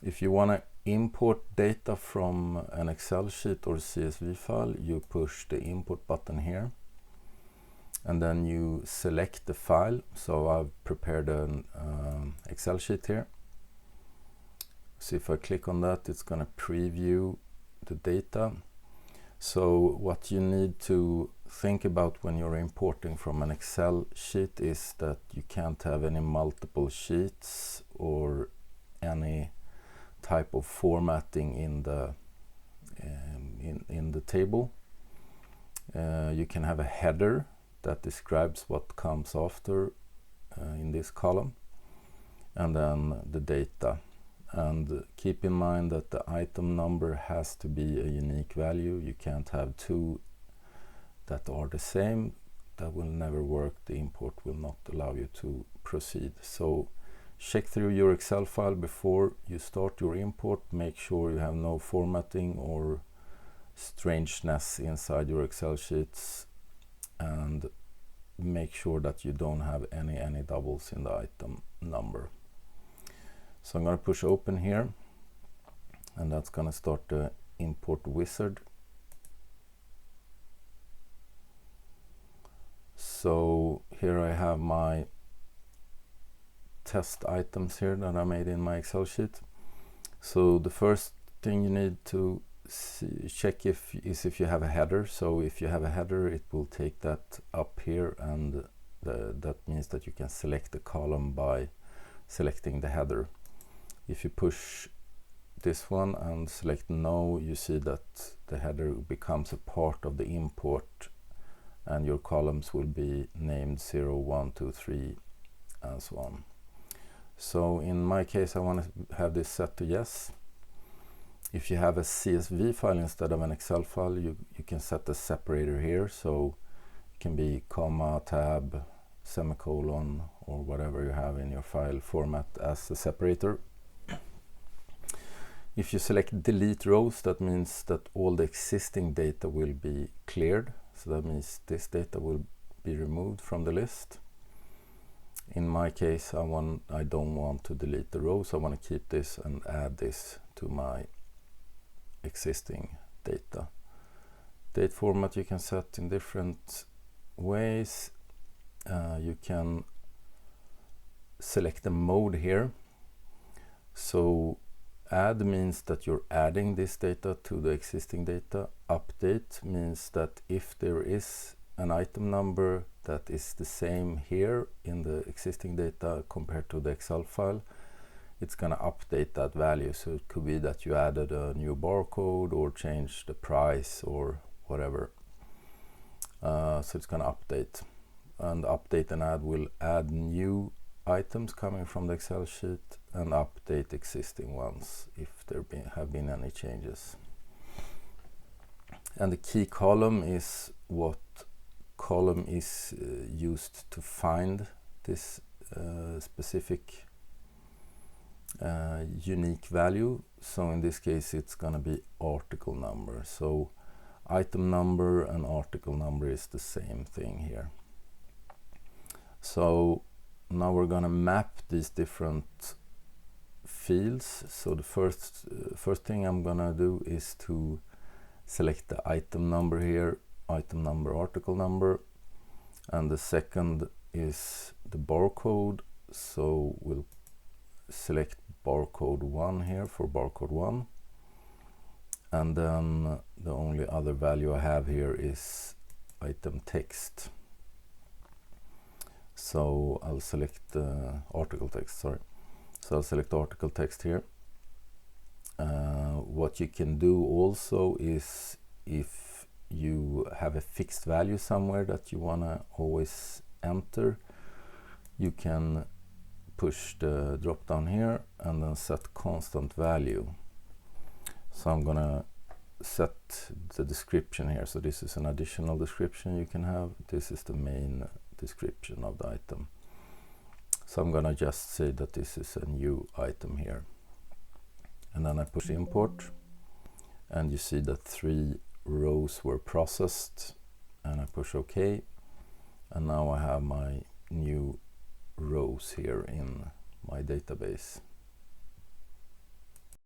If you want to import data from an Excel sheet or CSV file, you push the import button here, and then you select the file. So I've prepared an Excel sheet here. So if I click on that, it's going to preview the data. So what you need to think about when you're importing from an Excel sheet is that you can't have any multiple sheets or any type of formatting in the table. You can have a header that describes what comes after in this column, and then the data. And keep in mind that the item number has to be a unique value. You can't have two that are the same. That will never work. The import will not allow you to proceed. So check through your Excel file before you start your import. Make sure you have no formatting or strangeness inside your Excel sheets, and make sure that you don't have any doubles in the item number. So I'm going to push open here, and that's going to start the import wizard. So here I have my test items here that I made in my Excel sheet. So the first thing you need to check is if you have a header. So if you have a header, it will take that up here, and that means that you can select the column by selecting the header. If you push this one and select no, you see that the header becomes a part of the import, and your columns will be named 0, 1, 2, 3, and so on. So in my case, I want to have this set to yes. If you have a CSV file instead of an Excel file, you can set the separator here. So it can be comma, tab, semicolon, or whatever you have in your file format as a separator. If you select delete rows, that means that all the existing data will be cleared. So that means this data will be removed from the list. In my case, I don't want to delete the rows. I want to keep this and add this to my existing data. Date format you can set in different ways. You can select the mode here. So add means that you're adding this data to the existing data. Update means that if there is an item number that is the same here in the existing data compared to the Excel file, it's going to update that value. So it could be that you added a new barcode or changed the price or whatever. So it's going to update. And update and add will add new items coming from the Excel sheet and update existing ones if there have been any changes. And the key column is what column is used to find this specific unique value. So in this case it's going to be article number. So item number and article number is the same thing here. So now we're going to map these different fields. So the first thing I'm going to do is to select the item number here, item number, article number, and the second is the barcode. So we'll select barcode 1 here for barcode 1, and then the only other value I have here is item text. So I'll select article text, sorry. So I'll select article text here. What you can do also is, if you have a fixed value somewhere that you want to always enter, you can push the drop down here and then set constant value. So I'm gonna set the description here. So this is an additional description you can have. This is the main description of the item. So I'm gonna just say that this is a new item here. And then I push import, and you see that 3 rows were processed, and I push OK, and now I have my new rows here in my database.